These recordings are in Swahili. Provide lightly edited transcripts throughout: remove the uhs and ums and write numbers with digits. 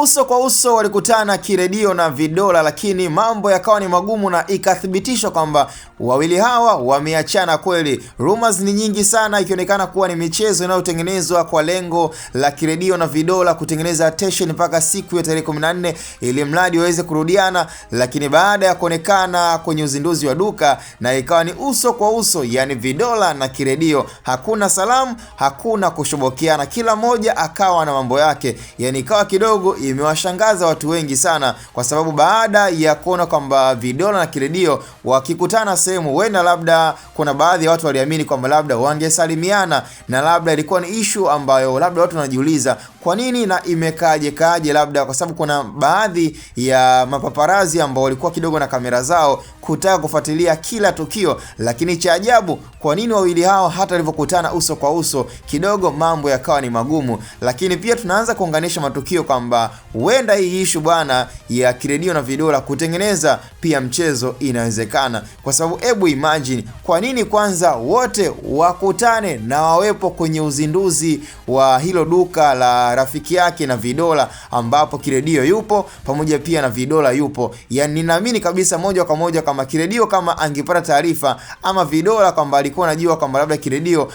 Uso kwa uso walikutana Kiredio na Vidola, lakini mambo yakawa ni magumu na ikathibitishwa kwamba wawili hawa wameachana kweli. Rumors ni nyingi sana, ikionekana kuwa ni michezo inayotengenezwa kwa lengo la Kiredio na Vidola kutengeneza attention mpaka siku ya tarehe 14 ili mradi waweze kurudiana, lakini baada ya kuonekana kwenye uzinduzi wa duka na ikawa ni uso kwa uso, yani Vidola na Kiredio, hakuna salamu, hakuna kushobokeana, kila mmoja akawa na mambo yake. Yani ikawa kidogo imewashangaza watu wengi sana, kwa sababu baada ya kuona kwamba Vidola na Kiredio wakikutana sehemu, wenda labda kuna baadhi ya watu waliamini kwamba labda wangesalimiana, na labda ilikuwa ni issue ambayo labda watu wanajiuliza kwa nini na imekaje, labda kwa sababu kuna baadhi ya mapaparazi ambao walikuwa kidogo na kamera zao kutaka kufuatilia kila tukio. Lakini cha ajabu, kwa nini wawili hao hata walivyokutana uso kwa uso kidogo mambo yakawa ni magumu. Lakini pia tunaanza kuunganisha matukio kwamba huenda hii issue bwana ya Kiredio na Vidola kutengeneza pia mchezo inawezekana, kwa sababu hebu imagine, kwa nini kwanza wote wakutane na wawepo kwenye uzinduzi wa hilo duka la rafiki yake na Vidola, ambapo Kiredio yupo pamoja pia na Vidola yupo. Yani ninaamini kabisa moja kwa moja kama Kiredio kama angepata taarifa ama Vidola kwamba alikuwa anajua kwamba labda Kiredio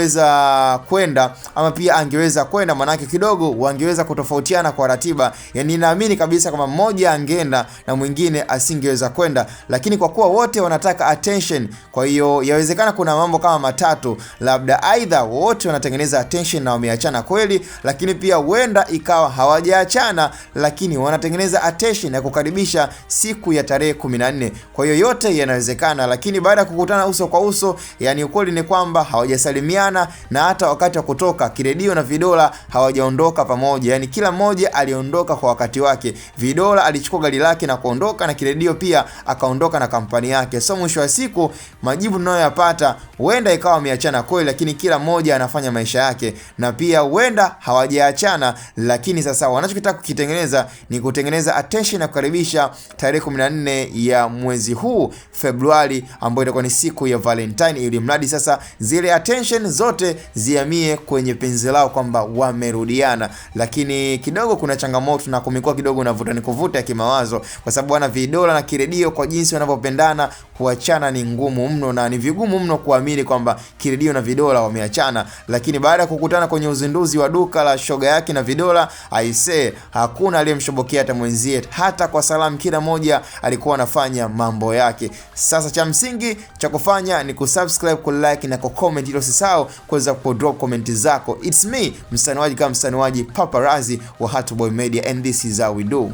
hatoweza kwenda ama pia angeweza kwenda, manake kidogo wangeweza kutofautiana kwa ratiba. Yani ninaamini kabisa kama mmoja angeenda na mwingine asingeweza kwenda, lakini kwa kuwa wote wanataka attention, kwa hiyo yawezekana kuna mambo kama matatu, labda aidha wote wanatengeneza attention na wameachana kweli, lakini pia huenda ikawa hawajaachana lakini wanatengeneza attention ya kukaribisha siku ya tarehe 14. Kwa hiyo yote yanawezekana, lakini baada ya kukutana uso kwa uso, yani ukweli ni kwamba hawajasalimiana, na hata wakati wa kutoka Kiredio na Vidola hawajaondoka pamoja, yani kila mmoja aliondoka kwa wakati wake. Vidola alichukua gari lake na kuondoka, na Kiredio pia akaondoka na kampani yake. So mwisho wa siku majibu tunayoyapata, huenda ikawa wameachana kweli, lakini kila mmoja anafanya maisha yake, na pia huenda hawajaachana, lakini sasa wanachotaka kukitengeneza ni kutengeneza attention na kukaribisha tarehe 14 ya mwezi huu Februari, ambayo itakuwa ni siku ya Valentine, ili mradi sasa zile attention zote zihamie kwenye penzi lao kwamba wamerudiana. Lakini kidogo kuna changamoto na kumekuwa kidogo na vuta ni kuvuta ya kimawazo, kwa sababu wana Vidola na Kiredio kwa jinsi wanavyopendana, kuachana ni ngumu mno na ni vigumu mno kuamini kwamba Kiredio na Vidola wameachana. Lakini baada ya kukutana kwenye uzinduzi wa duka la shoga yake na Vidola, aisee, hakuna aliyemshobokea hata mwenzie, hata kwa salamu kila moja alikuwa anafanya mambo yake. Sasa cha msingi cha kufanya ni kusubscribe, kulike na kucomment, ili usisahau kuweza kudrop comment zako. It's me, msaniwaji kama msaniwaji Paparazi wa Hatboy Media, and this is how we do.